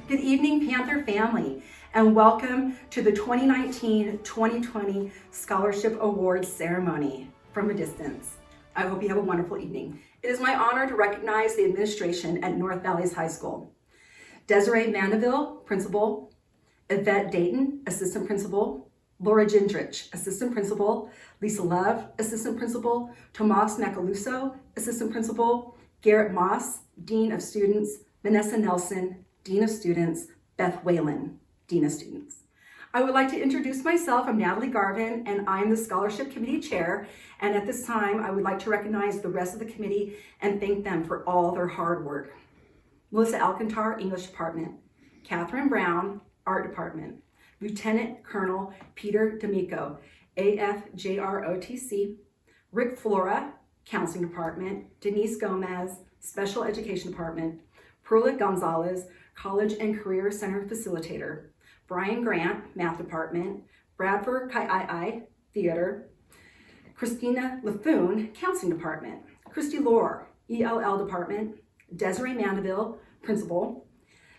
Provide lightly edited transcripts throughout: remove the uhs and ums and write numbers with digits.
Good evening, Panther family, and welcome to the 2019-2020 Scholarship Awards ceremony from a distance. I hope you have a wonderful evening. It is my honor to recognize the administration at North Valleys High School. Desiree Mandeville, Principal, Yvette Dayton, Assistant Principal, Laura Gendrich, Assistant Principal, Lisa Love, Assistant Principal, Tomas Macaluso, Assistant Principal, Garrett Moss, Dean of Students, Vanessa Nelson, Dean of Students, Beth Whalen, Dean of Students. I would like to introduce myself. I'm Natalie Garvin, and I'm the Scholarship Committee Chair. And at this time, I would like to recognize the rest of the committee and thank them for all their hard work. Melissa Alcantar, English Department. Catherine Brown, Art Department. Lieutenant Colonel Peter D'Amico, AFJROTC. Rick Flora, Counseling Department. Denise Gomez, Special Education Department. Perla Gonzalez, College and Career Center Facilitator. Brian Grant, Math Department. Bradford Kai'ai, Theater. Christina Laffoon, Counseling Department. Christy Lohr, ELL Department. Desiree Mandeville, Principal.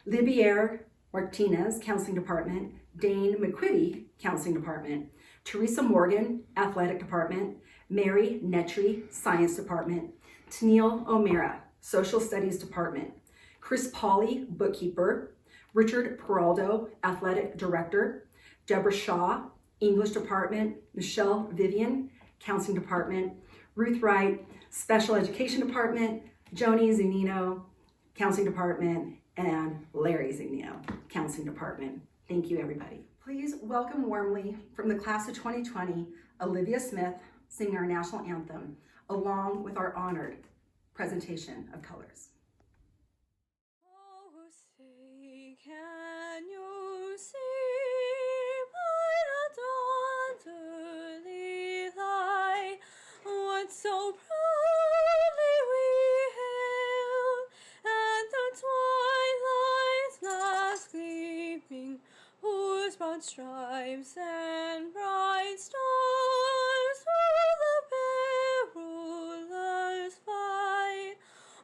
Libier Martinez, Counseling Department. Dane McQuitty, Counseling Department. Teresa Morgan, Athletic Department. Mary Netry, Science Department. Tennille O'Mara, Social Studies Department. Chris Pauley, Bookkeeper. Richard Peraldo, Athletic Director. Deborah Shaw, English Department. Michelle Vivian, Counseling Department. Ruth Wright, Special Education Department. Joni Zunino, Counseling Department. And Larry Zignino, Counseling Department. Thank you, everybody. Please welcome warmly from the class of 2020, Olivia Smith, singing our national anthem, along with our honored presentation of colors. Oh, say, can you see by the dawn's early light what so proudly we hailed at the twilight's last gleaming, whose broad stripes and bright stars through the perilous fight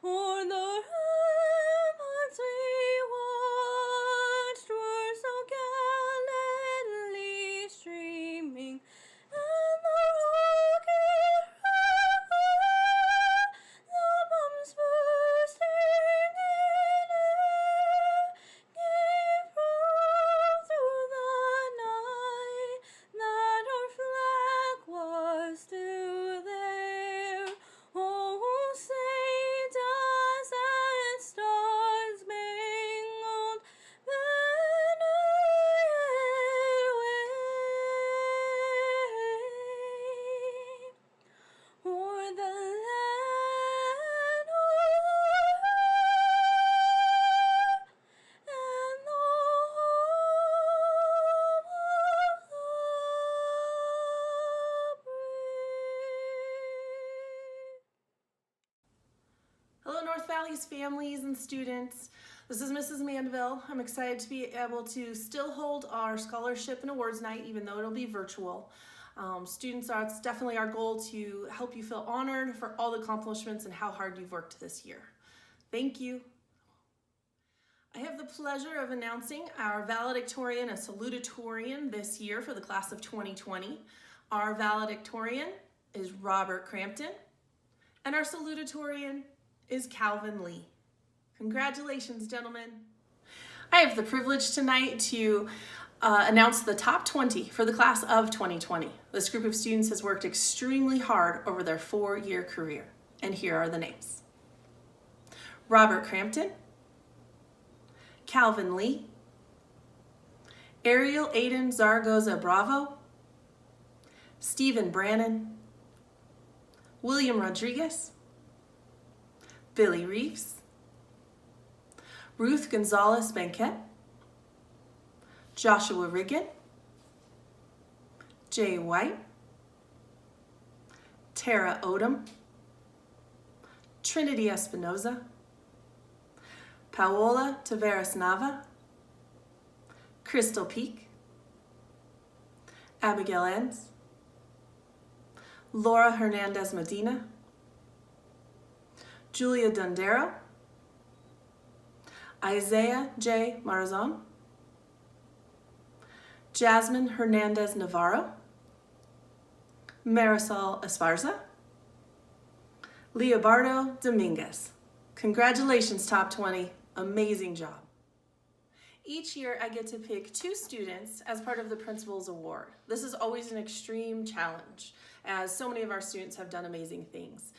o'er the ramparts we watched were so gallantly streaming, and the rocket rattling, the bombs bursting in air, gave proof through the night that our flag was still there. Oh, say does that star-spangled banner yet wave o'er the land and the home of the brave? Hello, North Valleys families and students. This is Mrs. Mandeville. I'm excited to be able to still hold our scholarship and awards night, even though it'll be virtual. It's definitely our goal to help you feel honored for all the accomplishments and how hard you've worked this year. Thank you. I have the pleasure of announcing our valedictorian and salutatorian this year for the class of 2020. Our valedictorian is Robert Crampton, and our salutatorian is Calvin Lee. Congratulations, gentlemen. I have the privilege tonight to announce the top 20 for the class of 2020. This group of students has worked extremely hard over their 4-year career, and here are the names. Robert Crampton, Calvin Lee, Ariel Aiden Zaragoza Bravo, Stephen Brannon, William Rodriguez, Billy Reeves, Ruth Gonzalez Banquet, Joshua Riggin, Jay White, Tara Odom, Trinity Espinoza, Paola Taveras Nava, Crystal Peak, Abigail Enns, Laura Hernandez Medina, Julia Dondero, Isaiah J. Marazon, Jasmine Hernandez Navarro, Marisol Esparza, Leobardo Dominguez. Congratulations, Top 20. Amazing job. Each year I get to pick 2 students as part of the Principal's Award. This is always an extreme challenge, as so many of our students have done amazing things.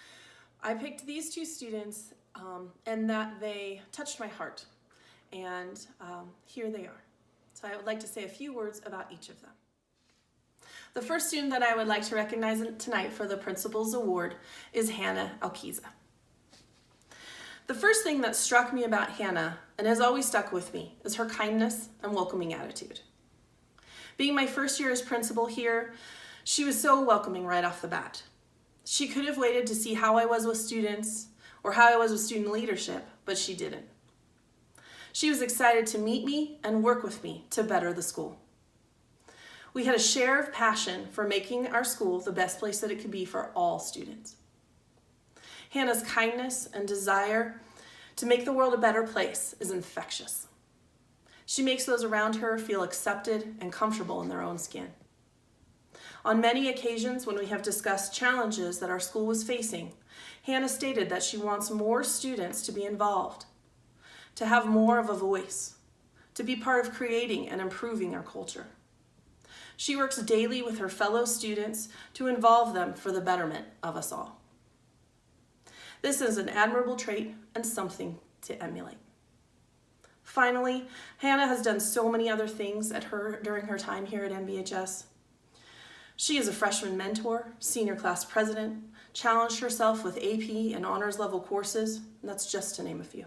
I picked these 2 students and that they touched my heart, and here they are. So I would like to say a few words about each of them. The first student that I would like to recognize tonight for the Principal's Award is Hannah Alquiza. The first thing that struck me about Hannah, and has always stuck with me, is her kindness and welcoming attitude. Being my first year as principal here, she was so welcoming right off the bat. She could have waited to see how I was with students or how I was with student leadership, but she didn't. She was excited to meet me and work with me to better the school. We had a share of passion for making our school the best place that it could be for all students. Hannah's kindness and desire to make the world a better place is infectious. She makes those around her feel accepted and comfortable in their own skin. On many occasions when we have discussed challenges that our school was facing, Hannah stated that she wants more students to be involved, to have more of a voice, to be part of creating and improving our culture. She works daily with her fellow students to involve them for the betterment of us all. This is an admirable trait and something to emulate. Finally, Hannah has done so many other things during her time here at NBHS. She is a freshman mentor, senior class president, challenged herself with AP and honors level courses, and that's just to name a few.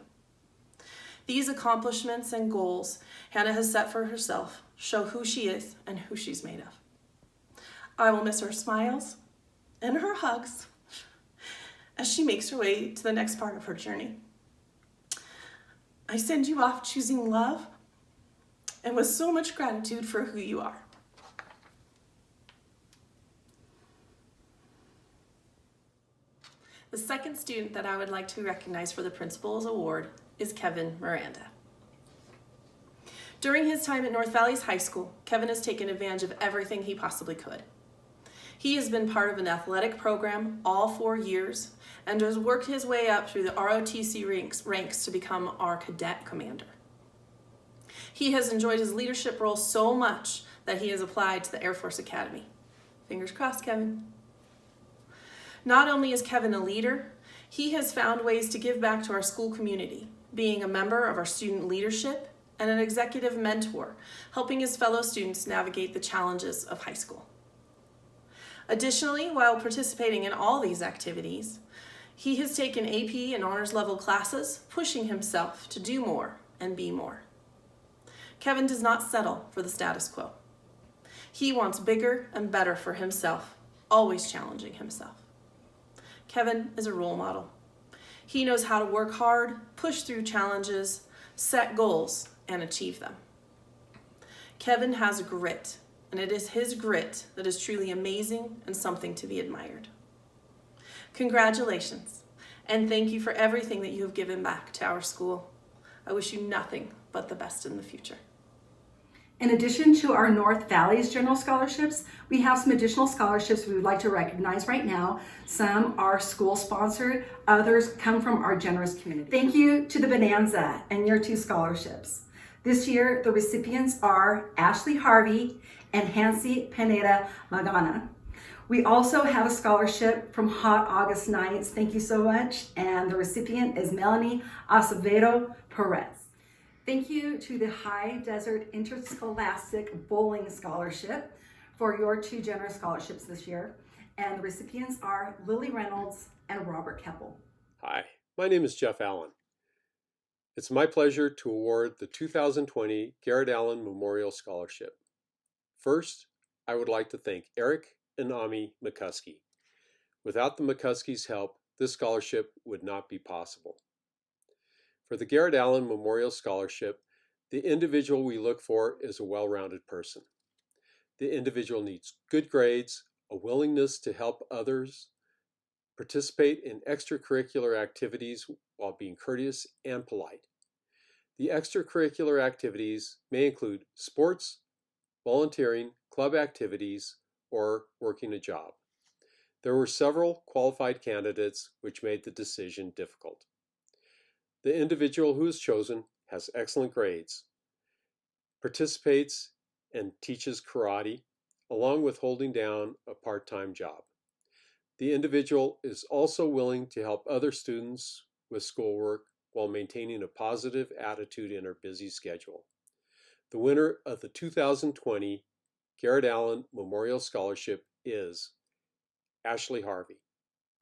These accomplishments and goals Hannah has set for herself show who she is and who she's made of. I will miss her smiles and her hugs as she makes her way to the next part of her journey. I send you off choosing love and with so much gratitude for who you are. The second student that I would like to recognize for the Principal's Award is Kevin Miranda. During his time at North Valleys High School, Kevin has taken advantage of everything he possibly could. He has been part of an athletic program all 4 years and has worked his way up through the ROTC ranks to become our cadet commander. He has enjoyed his leadership role so much that he has applied to the Air Force Academy. Fingers crossed, Kevin. Not only is Kevin a leader, he has found ways to give back to our school community, being a member of our student leadership and an executive mentor, helping his fellow students navigate the challenges of high school. Additionally, while participating in all these activities, he has taken AP and honors level classes, pushing himself to do more and be more. Kevin does not settle for the status quo. He wants bigger and better for himself, always challenging himself. Kevin is a role model. He knows how to work hard, push through challenges, set goals, and achieve them. Kevin has grit, and it is his grit that is truly amazing and something to be admired. Congratulations, and thank you for everything that you have given back to our school. I wish you nothing but the best in the future. In addition to our North Valleys General Scholarships, we have some additional scholarships we would like to recognize right now. Some are school-sponsored, others come from our generous community. Thank you to the Bonanza and your 2 scholarships. This year, the recipients are Ashley Harvey and Hansi Pineda Magana. We also have a scholarship from Hot August Nights. Thank you so much. And the recipient is Melanie Acevedo Perez. Thank you to the High Desert Interscholastic Bowling Scholarship for your 2 generous scholarships this year. And the recipients are Lily Reynolds and Robert Keppel. Hi, my name is Jeff Allen. It's my pleasure to award the 2020 Garrett Allen Memorial Scholarship. First, I would like to thank Eric and Ami McCuskey. Without the McCuskey's help, this scholarship would not be possible. For the Garrett Allen Memorial Scholarship, the individual we look for is a well-rounded person. The individual needs good grades, a willingness to help others, participate in extracurricular activities while being courteous and polite. The extracurricular activities may include sports, volunteering, club activities, or working a job. There were several qualified candidates, which made the decision difficult. The individual who is chosen has excellent grades, participates and teaches karate, along with holding down a part-time job. The individual is also willing to help other students with schoolwork while maintaining a positive attitude in her busy schedule. The winner of the 2020 Garrett Allen Memorial Scholarship is Ashley Harvey.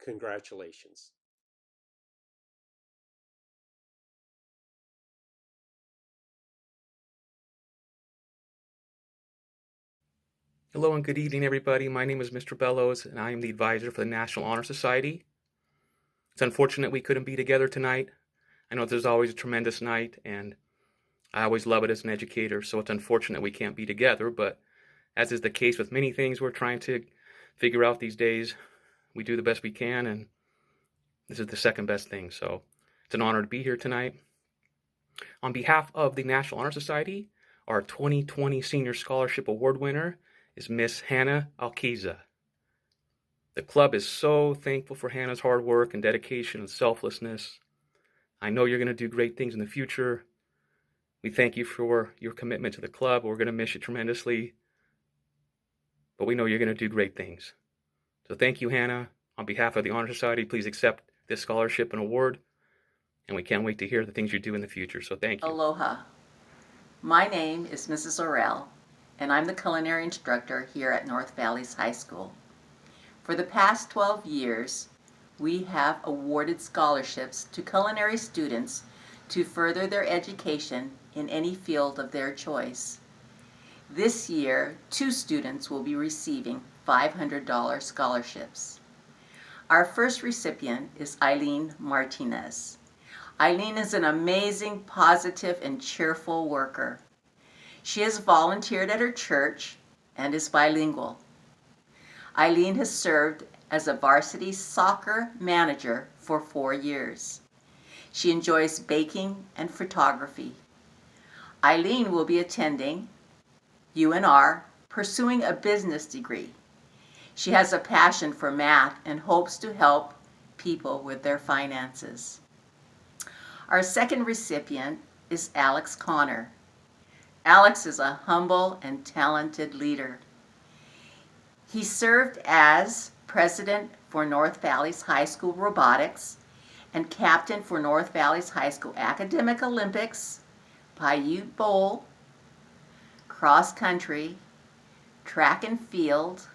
Congratulations. Hello and good evening, everybody. My name is Mr. Bellows, and I am the advisor for the National Honor Society. It's unfortunate we couldn't be together tonight. I know there's always a tremendous night, and I always love it as an educator, so it's unfortunate we can't be together, but as is the case with many things we're trying to figure out these days, we do the best we can, and this is the second best thing, so it's an honor to be here tonight. On behalf of the National Honor Society, our 2020 Senior Scholarship Award winner is Miss Hannah Alquiza. The club is so thankful for Hannah's hard work and dedication and selflessness. I know you're going to do great things in the future. We thank you for your commitment to the club. We're going to miss you tremendously, but we know you're going to do great things. So thank you, Hannah. On behalf of the Honor Society, please accept this scholarship and award, and we can't wait to hear the things you do in the future, so thank you. Aloha. My name is Mrs. Orell, and I'm the culinary instructor here at North Valleys High School. For the past 12 years, we have awarded scholarships to culinary students to further their education in any field of their choice. This year, 2 students will be receiving $500 scholarships. Our first recipient is Eileen Martinez. Eileen is an amazing, positive, and cheerful worker. She has volunteered at her church and is bilingual. Eileen has served as a varsity soccer manager for 4 years. She enjoys baking and photography. Eileen will be attending UNR, pursuing a business degree. She has a passion for math and hopes to help people with their finances. Our second recipient is Alex Connor. Alex is a humble and talented leader. He served as president for North Valleys High School Robotics and captain for North Valleys High School Academic Olympics, Paiute Bowl, cross country, track and field,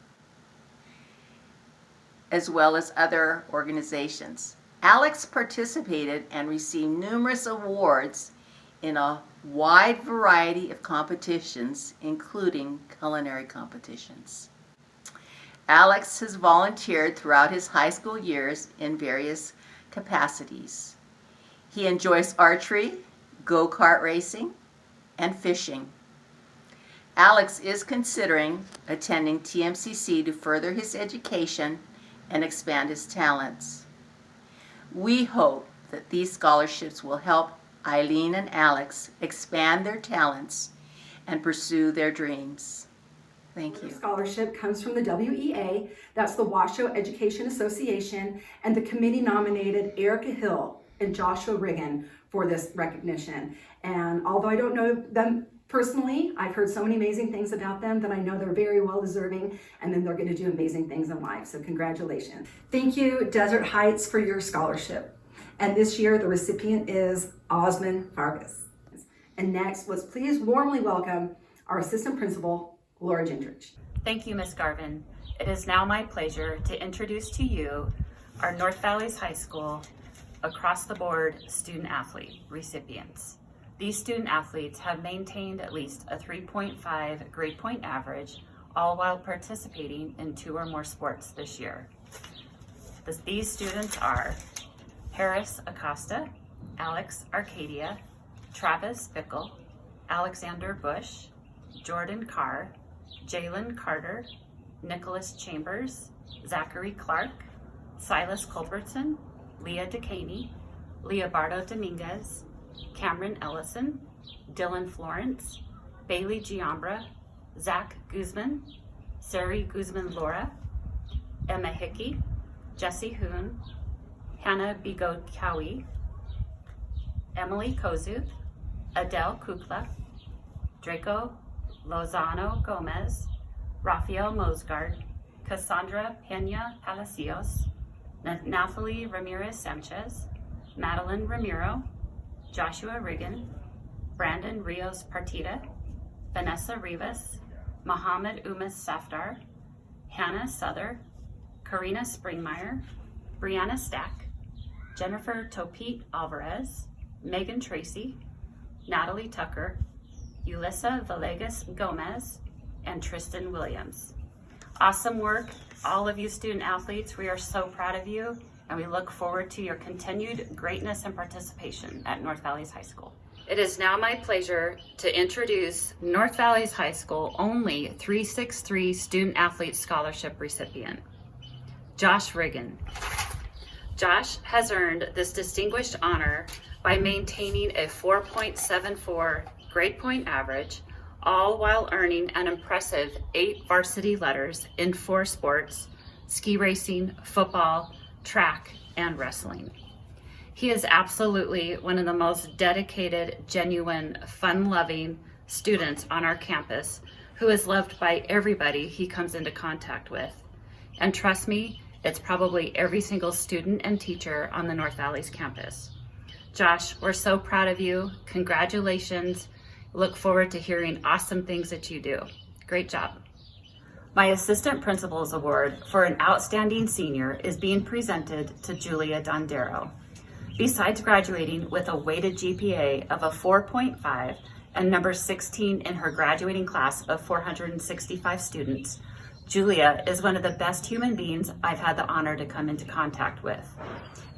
as well as other organizations. Alex participated and received numerous awards in a wide variety of competitions, including culinary competitions. Alex has volunteered throughout his high school years in various capacities. He enjoys archery, go-kart racing, and fishing. Alex is considering attending TMCC to further his education and expand his talents. We hope that these scholarships will help Eileen and Alex expand their talents and pursue their dreams. Thank you. The scholarship comes from the WEA, that's the Washoe Education Association, and the committee nominated Erica Hill and Joshua Riggin for this recognition. And although I don't know them personally, I've heard so many amazing things about them that I know they're very well deserving, and then they're going to do amazing things in life. So congratulations. Thank you, Desert Heights, for your scholarship. And this year, the recipient is Osmond Vargas. And next, let's please warmly welcome our assistant principal, Laura Gendrich. Thank you, Ms. Garvin. It is now my pleasure to introduce to you our North Valleys High School across-the-board student-athlete recipients. These student-athletes have maintained at least a 3.5 grade point average, all while participating in 2 or more sports this year. These students are Harris Acosta, Alex Arcadia, Travis Bickle, Alexander Bush, Jordan Carr, Jalen Carter, Nicholas Chambers, Zachary Clark, Silas Culbertson, Leah DeCaney, Leobardo Dominguez, Cameron Ellison, Dylan Florence, Bailey Giambra, Zach Guzman, Sari Guzman-Laura, Emma Hickey, Jesse Hoon, Hannah Bigokawi, Emily Kozuth, Adele Kukla, Draco Lozano Gomez, Rafael Mosgard, Cassandra Pena Palacios, Nathalie Ramirez Sanchez, Madeline Ramiro, Joshua Riggin, Brandon Rios Partida, Vanessa Rivas, Mohammed Umas Safdar, Hannah Souther, Karina Springmeyer, Brianna Stack, Jennifer Topete Alvarez, Megan Tracy, Natalie Tucker, Ulissa Villegas Gomez, and Tristan Williams. Awesome work, all of you student athletes. We are so proud of you, and we look forward to your continued greatness and participation at North Valleys High School. It is now my pleasure to introduce North Valleys High School only 363 Student Athlete Scholarship recipient, Josh Riggin. Josh has earned this distinguished honor by maintaining a 4.74 grade point average, all while earning an impressive 8 varsity letters in 4 sports: ski racing, football, track, and wrestling. He is absolutely one of the most dedicated, genuine, fun-loving students on our campus who is loved by everybody he comes into contact with. And trust me, it's probably every single student and teacher on the North Valleys campus. Josh, we're so proud of you. Congratulations. Look forward to hearing awesome things that you do. Great job. My Assistant Principal's Award for an Outstanding Senior is being presented to Julia Dondero. Besides graduating with a weighted GPA of a 4.5 and number 16 in her graduating class of 465 students, Julia is one of the best human beings I've had the honor to come into contact with.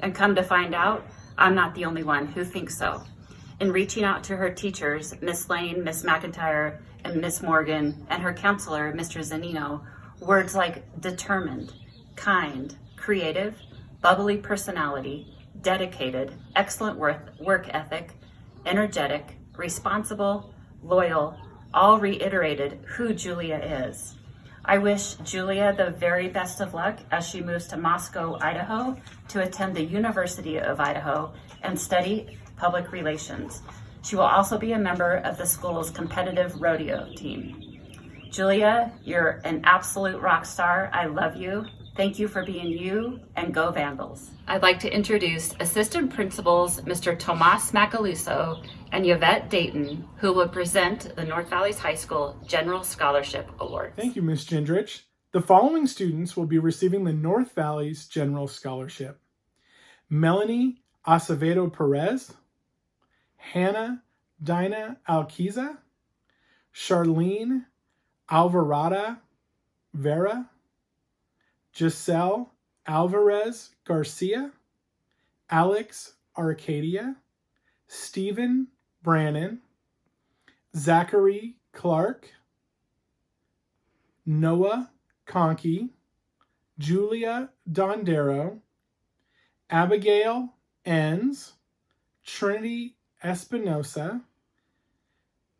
And come to find out, I'm not the only one who thinks so. In reaching out to her teachers, Miss Lane, Miss McIntyre, and Miss Morgan, and her counselor, Mr. Zanino, words like determined, kind, creative, bubbly personality, dedicated, excellent work ethic, energetic, responsible, loyal, all reiterated who Julia is. I wish Julia the very best of luck as she moves to Moscow, Idaho to attend the University of Idaho and study public relations. She will also be a member of the school's competitive rodeo team. Julia, you're an absolute rock star. I love you. Thank you for being you, and go Vandals. I'd like to introduce Assistant Principals Mr. Tomas Macaluso and Yvette Dayton, who will present the North Valleys High School General Scholarship Award. Thank you, Ms. Gendrich. The following students will be receiving the North Valleys General Scholarship: Melanie Acevedo Perez, Hannah Dinah Alquiza, Charlene Alvarada Vera, Giselle Alvarez Garcia, Alex Arcadia, Stephen Brannon, Zachary Clark, Noah Conkey, Julia Dondero, Abigail Enns, Trinity Espinosa,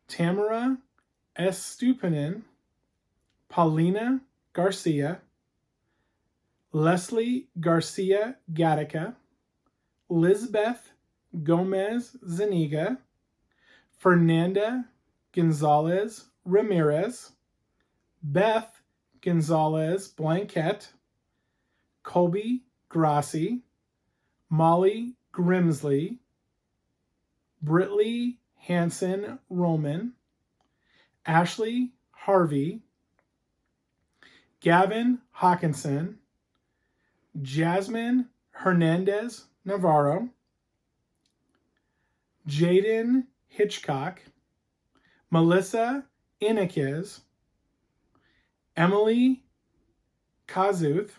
Tamara Estupinen, Paulina Garcia, Leslie Garcia Gattaca, Lizbeth Gomez Zaniga, Fernanda Gonzalez Ramirez, Beth Gonzalez Blanquette, Colby Grassi, Molly Grimsley, Britley Hanson Roman, Ashley Harvey, Gavin Hawkinson, Jasmine Hernandez Navarro, Jaden Hitchcock, Melissa Inniquez, Emily Kazuth,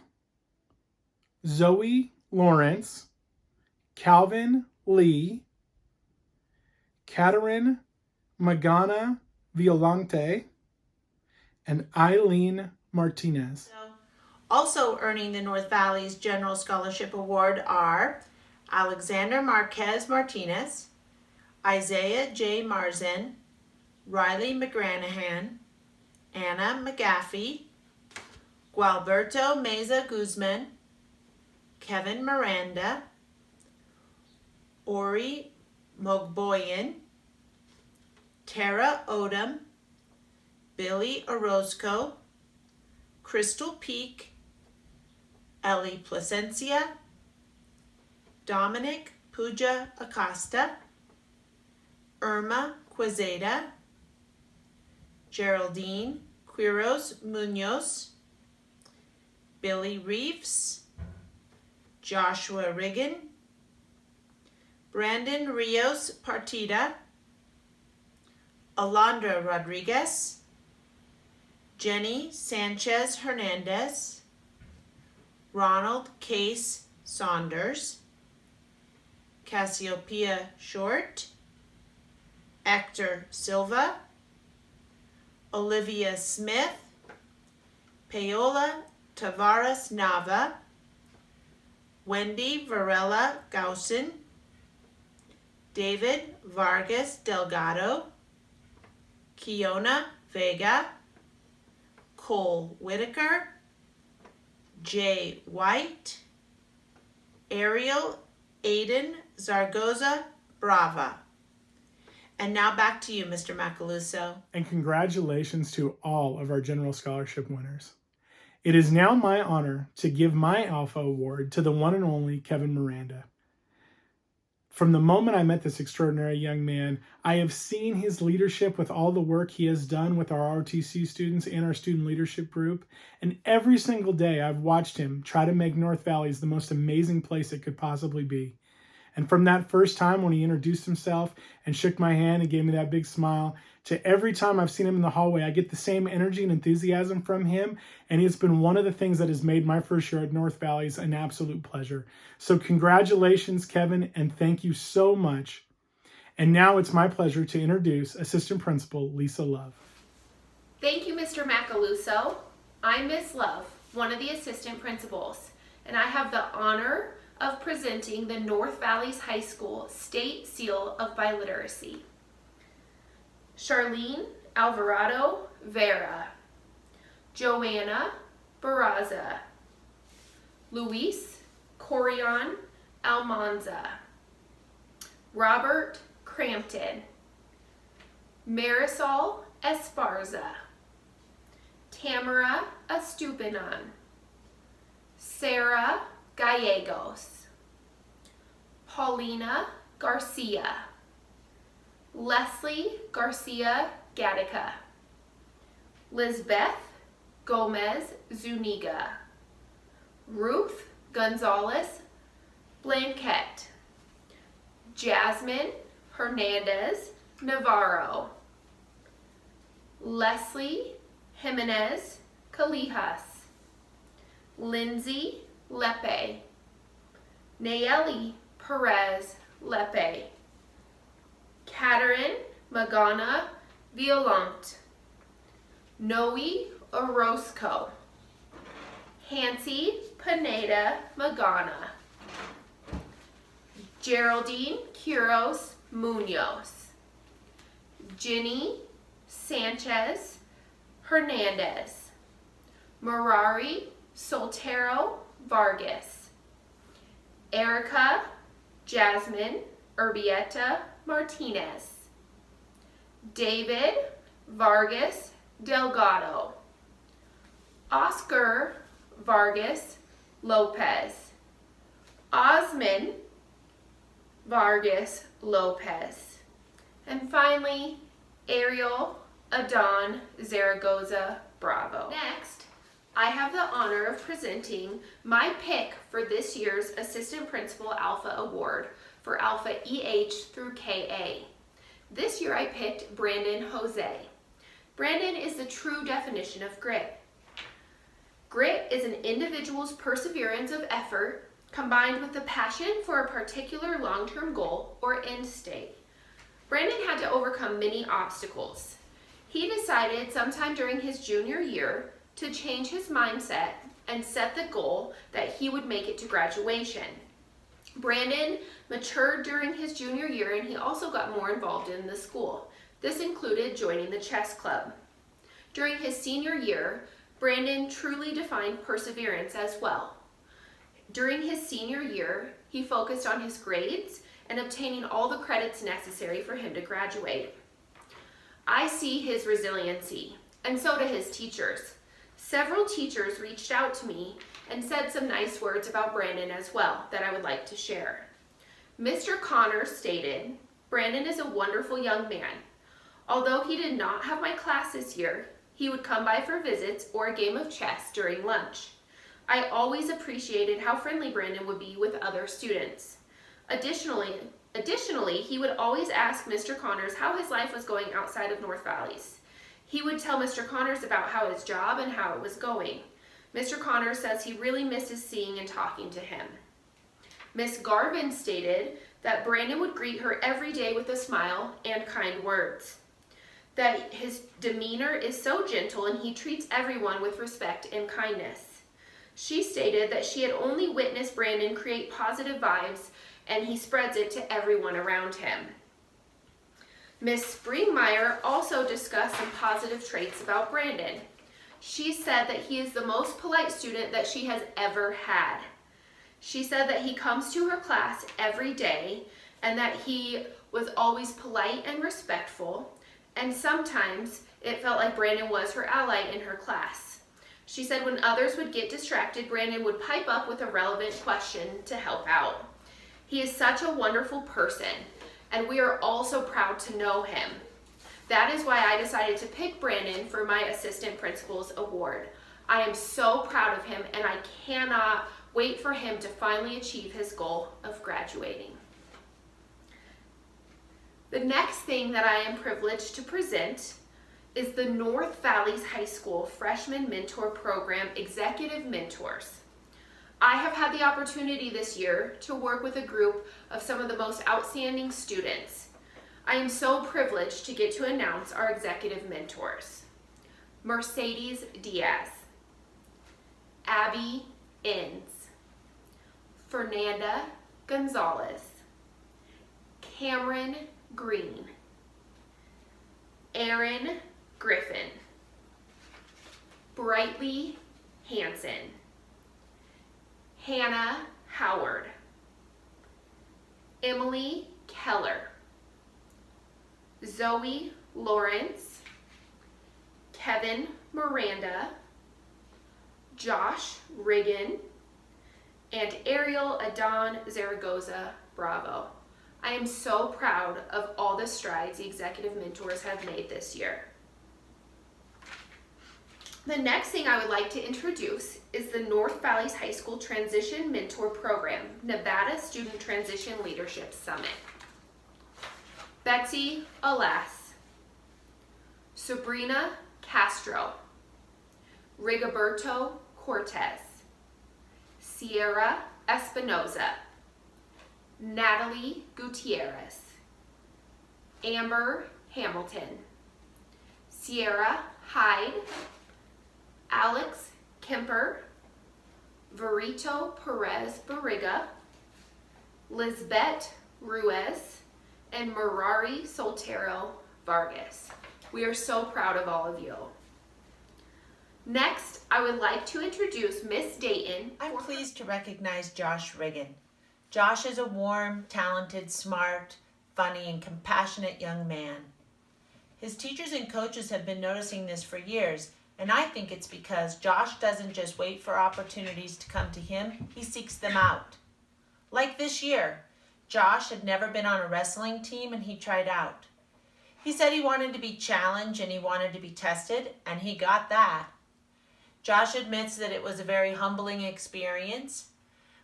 Zoe Lawrence, Calvin Lee, Katerin Magana Violante, and Eileen Martinez. Also earning the North Valleys General Scholarship Award are Alexander Marquez Martinez, Isaiah J. Marzen, Riley McGranahan, Anna McGaffey, Gualberto Meza Guzman, Kevin Miranda, Ori Mogboyan, Tara Odom, Billy Orozco, Crystal Peak, Ellie Placencia, Dominic Puja Acosta, Irma Quezada, Geraldine Quiros Munoz, Billy Reeves, Joshua Riggin, Brandon Rios Partida, Alondra Rodriguez, Jenny Sanchez Hernandez, Ronald Case Saunders, Cassiopeia Short, Hector Silva, Olivia Smith, Paola Tavares Nava, Wendy Varela Gausen, David Vargas Delgado, Kiona Vega, Cole Whitaker, Jay White, Ariel Aiden Zaragoza Brava. And now back to you, Mr. Macaluso. And congratulations to all of our General Scholarship winners. It is now my honor to give my Alpha Award to the one and only Kevin Miranda. From the moment I met this extraordinary young man, I have seen his leadership with all the work he has done with our ROTC students and our student leadership group. And every single day I've watched him try to make North Valleys the most amazing place it could possibly be. And from that first time when he introduced himself and shook my hand and gave me that big smile, to every time I've seen him in the hallway, I get the same energy and enthusiasm from him. And it's been one of the things that has made my first year at North Valleys an absolute pleasure. So congratulations, Kevin, and thank you so much. And now it's my pleasure to introduce Assistant Principal Lisa Love. Thank you, Mr. Macaluso. I'm Miss Love, one of the assistant principals, and I have the honor of presenting the North Valleys High School State Seal of Biliteracy. Charlene Alvarado Vera, Joanna Barraza, Luis Corion Almanza, Robert Crampton, Marisol Esparza, Tamara Estupinan, Sarah Gallegos, Paulina Garcia, Leslie Garcia Gatica, Lizbeth Gomez Zuniga, Ruth Gonzalez Blanquette, Jasmine Hernandez Navarro, Leslie Jimenez Calijas, Lindsay Lepe, Nayeli Perez Lepe, Catherine Magana Violante, Noe Orozco, Hansi Pineda Magana, Geraldine Quiros Munoz, Ginny Sanchez Hernandez, Mirari Soltero Vargas, Erica Jasmine Urbieta Martinez, David Vargas Delgado, Oscar Vargas Lopez, Osman Vargas Lopez, and finally Ariel Adon Zaragoza Bravo. Next, I have the honor of presenting my pick for this year's Assistant Principal Alpha Award for Alpha EH through KA. This year I picked Brandon Jose. Brandon is the true definition of grit. Grit is an individual's perseverance of effort combined with the passion for a particular long-term goal or end state. Brandon had to overcome many obstacles. He decided sometime during his junior year to change his mindset and set the goal that he would make it to graduation. Brandon matured during his junior year and he also got more involved in the school. This included joining the chess club. During his senior year, Brandon truly defined perseverance as well. During his senior year, he focused on his grades and obtaining all the credits necessary for him to graduate. I see his resiliency, and so do his teachers. Several teachers reached out to me and said some nice words about Brandon as well that I would like to share. Mr. Connors stated, "Brandon is a wonderful young man. Although he did not have my class this year, he would come by for visits or a game of chess during lunch. I always appreciated how friendly Brandon would be with other students. Additionally, he would always ask Mr. Connors how his life was going outside of North Valleys. He would tell Mr. Connors about how his job and how it was going. Mr. Connors says he really misses seeing and talking to him." Miss Garvin stated that Brandon would greet her every day with a smile and kind words, that his demeanor is so gentle and he treats everyone with respect and kindness. She stated that she had only witnessed Brandon create positive vibes and he spreads it to everyone around him. Miss Springmeyer also discussed some positive traits about Brandon. She said that he is the most polite student that she has ever had. She said that he comes to her class every day and that he was always polite and respectful, and sometimes it felt like Brandon was her ally in her class. She said when others would get distracted, Brandon would pipe up with a relevant question to help out. He is such a wonderful person, and we are all so proud to know him. That is why I decided to pick Brandon for my Assistant Principal's Award. I am so proud of him, and I cannot wait for him to finally achieve his goal of graduating. The next thing that I am privileged to present is the North Valleys High School Freshman Mentor Program Executive Mentors. I have had the opportunity this year to work with a group of some of the most outstanding students. I am so privileged to get to announce our executive mentors. Mercedes Diaz, Abby Inns, Fernanda Gonzalez, Cameron Green, Aaron Griffin, Brightly Hansen, Hannah Howard, Emily Keller, Zoe Lawrence, Kevin Miranda, Josh Riggin, and Ariel Adon Zaragoza Bravo. I am so proud of all the strides the executive mentors have made this year. The next thing I would like to introduce is the North Valleys High School Transition Mentor Program, Nevada Student Transition Leadership Summit. Betsy Alas, Sabrina Castro, Rigoberto Cortez, Sierra Espinoza, Natalie Gutierrez, Amber Hamilton, Sierra Hyde, Alex Kemper, Verito Perez Barriga, Lisbeth Ruiz, and Merari Soltero Vargas. We are so proud of all of you. Next, I would like to introduce Miss Dayton. I'm pleased to recognize Josh Riggin. Josh is a warm, talented, smart, funny, and compassionate young man. His teachers and coaches have been noticing this for years, and I think it's because Josh doesn't just wait for opportunities to come to him, he seeks them out. Like this year, Josh had never been on a wrestling team and he tried out. He said he wanted to be challenged and he wanted to be tested, and he got that. Josh admits that it was a very humbling experience,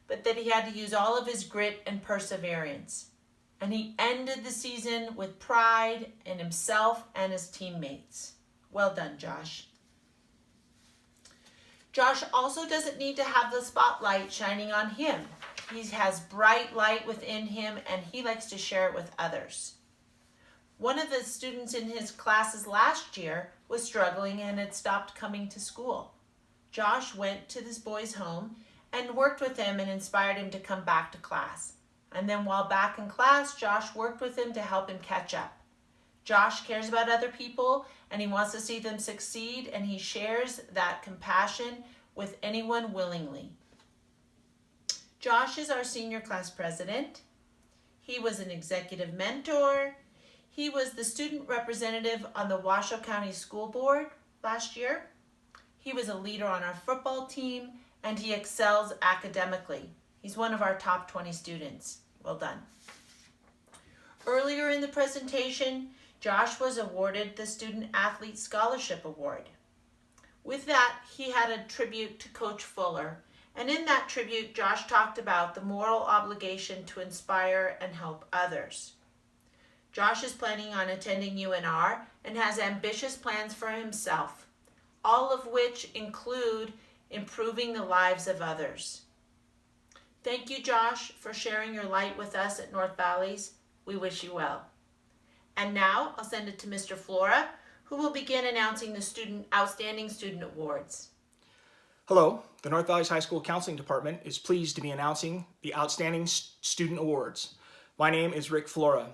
but that he had to use all of his grit and perseverance. And he ended the season with pride in himself and his teammates. Well done, Josh. Josh also doesn't need to have the spotlight shining on him. He has bright light within him and he likes to share it with others. One of the students in his classes last year was struggling and had stopped coming to school. Josh went to this boy's home and worked with him and inspired him to come back to class. And then while back in class, Josh worked with him to help him catch up. Josh cares about other people and he wants to see them succeed, and he shares that compassion with anyone willingly. Josh is our senior class president. He was an executive mentor. He was the student representative on the Washoe County School Board last year. He was a leader on our football team, and he excels academically. He's one of our top 20 students. Well done. Earlier in the presentation, Josh was awarded the Student Athlete Scholarship Award. With that, he had a tribute to Coach Fuller, and in that tribute, Josh talked about the moral obligation to inspire and help others. Josh is planning on attending UNR and has ambitious plans for himself, all of which include improving the lives of others. Thank you, Josh, for sharing your light with us at North Valleys. We wish you well. And now I'll send it to Mr. Flora, who will begin announcing the Outstanding Student Awards. Hello, the North Valleys High School Counseling Department is pleased to be announcing the Outstanding Student Awards. My name is Rick Flora,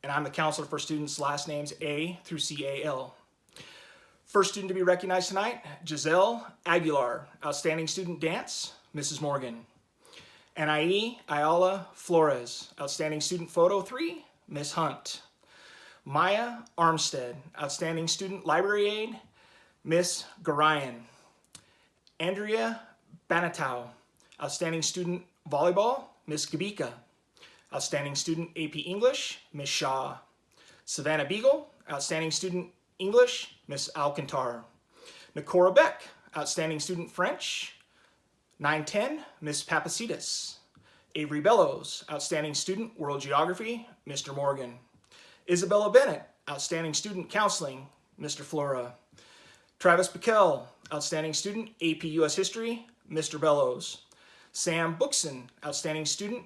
and I'm the counselor for students' last names A through CAL. First student to be recognized tonight, Giselle Aguilar, Outstanding Student Dance, Mrs. Morgan. Anaí Ayala Flores, Outstanding Student Photo 3, Miss Hunt. Maya Armstead, Outstanding Student Library Aide, Miss Garayan. Andrea Banatow, Outstanding Student Volleyball, Miss Gabika. Outstanding Student AP English, Miss Shaw. Savannah Beagle, Outstanding Student English, Miss Alcantar. Nakora Beck, Outstanding Student French, 910, Miss Papacitas. Avery Bellows, Outstanding Student World Geography, Mr. Morgan. Isabella Bennett, Outstanding Student Counseling, Mr. Flora. Travis Piquel, Outstanding Student AP US History, Mr. Bellows. Sam Bookson, Outstanding Student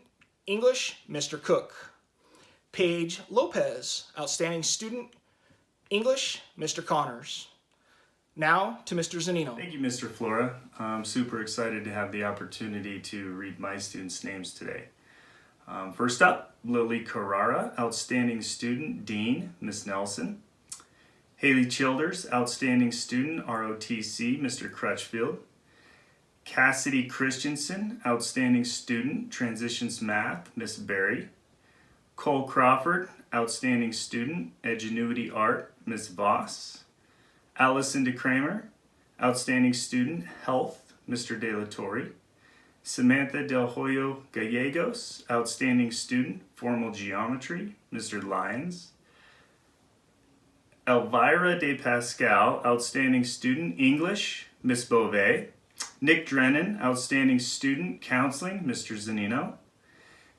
English, Mr. Cook. Paige Lopez, Outstanding Student English, Mr. Connors. Now to Mr. Zanino. Thank you, Mr. Flora. I'm super excited to have the opportunity to read my students' names today. First up, Lily Carrara, Outstanding Student, Dean, Miss Nelson. Haley Childers, Outstanding Student, ROTC, Mr. Crutchfield. Cassidy Christensen, Outstanding Student, Transitions Math, Miss Berry. Cole Crawford, Outstanding Student, Edgenuity Art, Miss Voss. Allison DeCramer, Outstanding Student, Health, Mr. De La Torre. Samantha Del Hoyo Gallegos, Outstanding Student, Formal Geometry, Mr. Lyons. Elvira De Pascal, Outstanding Student, English, Miss Beauvais. Nick Drennan, Outstanding Student, Counseling, Mr. Zanino.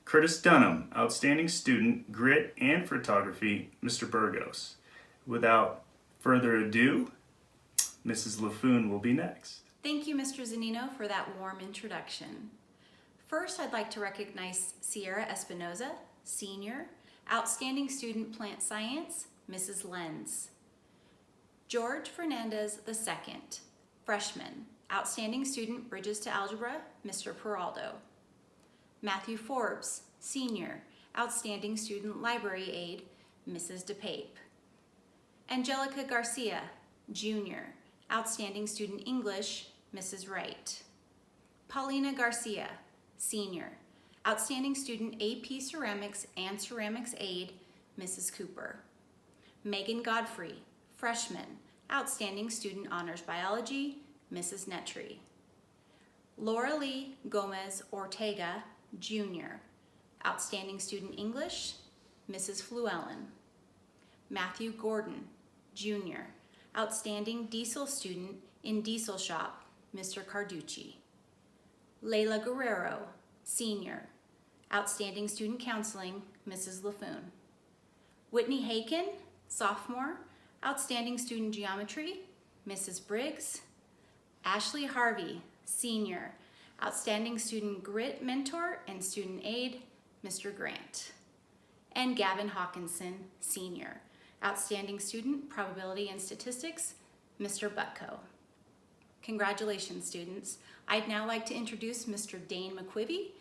Curtis Dunham, Outstanding Student, Grit and Photography, Mr. Burgos. Without further ado, Mrs. LaFoon will be next. Thank you, Mr. Zanino, for that warm introduction. First, I'd like to recognize Sierra Espinoza, Senior, Outstanding Student Plant Science, Mrs. Lenz. George Fernandez II, Freshman, Outstanding Student Bridges to Algebra, Mr. Peraldo. Matthew Forbes, Senior, Outstanding Student Library Aide, Mrs. DePape. Angelica Garcia, Junior, Outstanding Student English, Mrs. Wright. Paulina Garcia, Senior, Outstanding Student AP Ceramics and Ceramics Aide, Mrs. Cooper. Megan Godfrey, Freshman, Outstanding Student Honors Biology, Mrs. Netry. Laura Lee Gomez Ortega, Junior, Outstanding Student English, Mrs. Fluellen. Matthew Gordon, Junior, Outstanding Diesel Student in Diesel Shop, Mr. Carducci. Layla Guerrero, Senior, Outstanding Student Counseling, Mrs. LaFoon. Whitney Haken, Sophomore, Outstanding Student Geometry, Mrs. Briggs. Ashley Harvey, Senior, Outstanding Student Grit Mentor and Student Aide, Mr. Grant. And Gavin Hawkinson, Senior, Outstanding Student Probability and Statistics, Mr. Butko. Congratulations, students. I'd now like to introduce Mr. Dane McQuivy,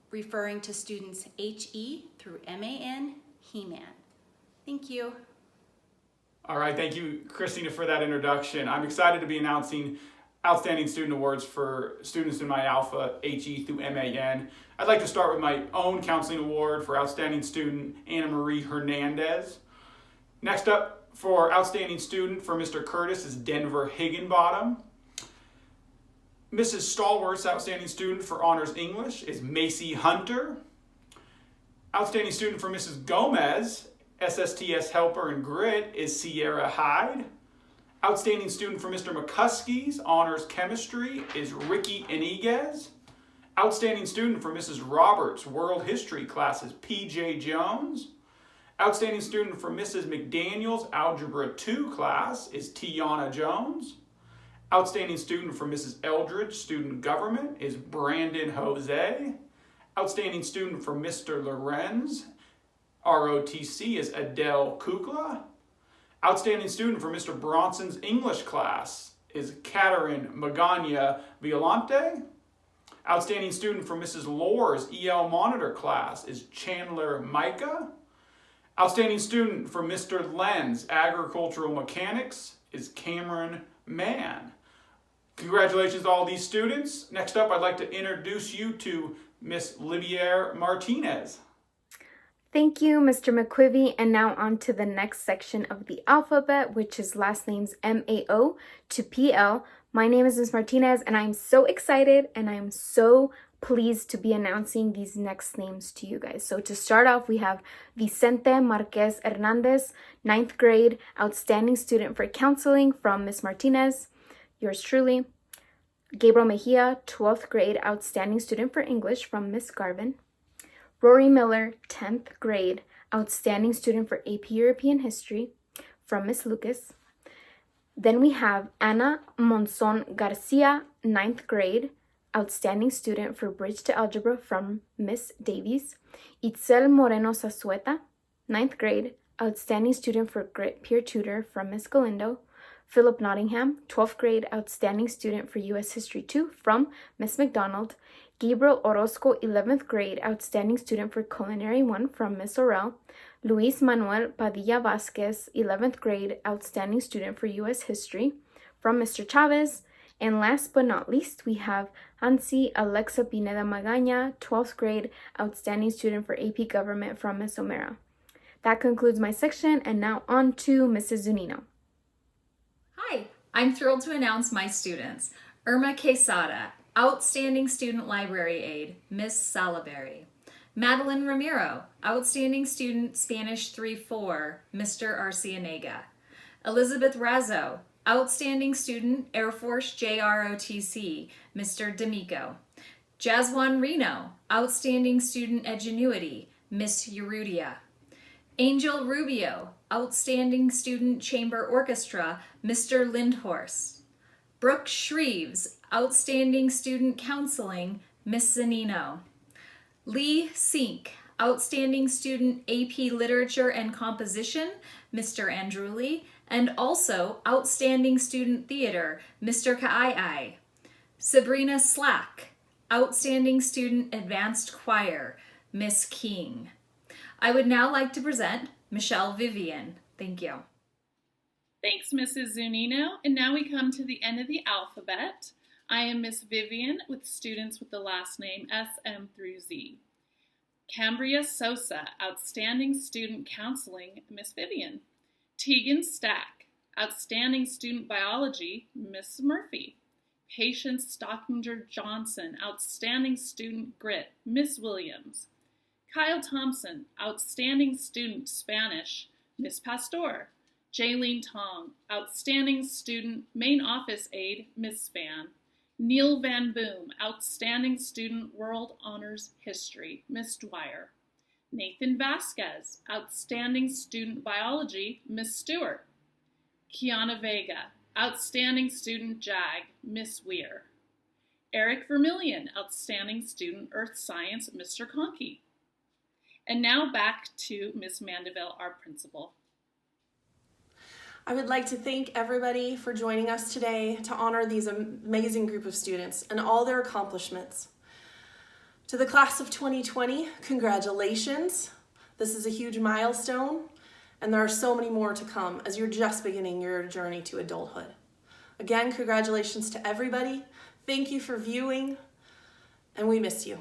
referring to students HE through MAN, He-Man. Thank you. All right, thank you, Christina, for that introduction. I'm excited to be announcing Outstanding Student Awards for students in my Alpha, HE through MAN. I'd like to start with my own counseling award for Outstanding Student Anna Marie Hernandez. Next up for Outstanding Student for Mr. Curtis is Denver Higginbottom. Mrs. Stalwart's Outstanding Student for Honors English is Macy Hunter. Outstanding Student for Mrs. Gomez, SSTS Helper and Grit, is Sierra Hyde. Outstanding Student for Mr. McCuskey's Honors Chemistry is Ricky Iniguez. Outstanding Student for Mrs. Roberts' World History class is PJ Jones. Outstanding Student for Mrs. McDaniel's Algebra 2 class is Tiana Jones. Outstanding Student for Mrs. Eldridge Student Government is Brandon Jose. Outstanding Student for Mr. Lorenz ROTC is Adele Kukla. Outstanding Student for Mr. Bronson's English class is Katerin Magana Violante. Outstanding Student for Mrs. Lore's EL Monitor class is Chandler Micah. Outstanding Student for Mr. Len's Agricultural Mechanics is Cameron Mann. Congratulations to all these students. Next up, I'd like to introduce you to Miss Liviere Martinez. Thank you, Mr. McQuivy, and now on to the next section of the alphabet, which is last names MAO to PL. My name is Ms. Martinez, and I'm so excited, and I'm so pleased to be announcing these next names to you guys. So to start off, we have Vicente Marquez Hernandez, 9th grade, outstanding student for counseling from Ms. Martinez, yours truly. Gabriel Mejia, 12th grade, outstanding student for English from Ms. Garvin. Rory Miller, 10th grade, outstanding student for AP European History from Ms. Lucas. Then we have Ana Monzon Garcia, 9th grade, outstanding student for Bridge to Algebra from Ms. Davies. Itzel Moreno Sasueta, 9th grade, outstanding student for Grit Peer Tutor from Ms. Galindo. Philip Nottingham, 12th grade, outstanding student for U.S. History 2 from Ms. McDonald. Gabriel Orozco, 11th grade, outstanding student for Culinary 1 from Ms. Orell. Luis Manuel Padilla Vasquez, 11th grade, outstanding student for U.S. History from Mr. Chavez. And last but not least, we have Hansi Alexa Pineda Magaña, 12th grade, outstanding student for AP Government from Ms. O'Mara. That concludes my section, and now on to Mrs. Zunino. Hi, I'm thrilled to announce my students. Irma Quesada, outstanding student library aide, Miss Salaberry. Madeline Ramiro, outstanding student Spanish 3-4, Mr. Arcianega. Elizabeth Razzo, outstanding student Air Force JROTC, Mr. D'Amico. Jaswan Reno, outstanding student Edgenuity, Miss Urudia. Angel Rubio, outstanding student Chamber Orchestra, Mr. Lindhorst. Brooke Shreves, outstanding student counseling, Miss Zanino. Lee Sink, outstanding student AP Literature and Composition, Mr. Andruli, and also outstanding student theater, Mr. Ka'ai. Sabrina Slack, outstanding student advanced choir, Miss King. I would now like to present Michelle Vivian. Thank you. Thanks, Mrs. Zunino. And now we come to the end of the alphabet. I am Miss Vivian with students with the last name SM through Z. Cambria Sosa, outstanding student counseling, Miss Vivian. Tegan Stack, outstanding student biology, Miss Murphy. Patience Stockinger Johnson, outstanding student grit, Miss Williams. Kyle Thompson, outstanding student Spanish, Miss Pastor. Jaylene Tong, outstanding student main office aide, Miss Span. Neil Van Boom, outstanding student world honors history, Miss Dwyer. Nathan Vasquez, outstanding student biology, Miss Stewart. Kiana Vega, outstanding student JAG, Miss Weir. Eric Vermillion, outstanding student earth science, Mr. Conkey. And now back to Miss Mandeville, our principal. I would like to thank everybody for joining us today to honor these amazing group of students and all their accomplishments. To the class of 2020, congratulations. This is a huge milestone, and there are so many more to come as you're just beginning your journey to adulthood. Again, congratulations to everybody. Thank you for viewing, and we miss you.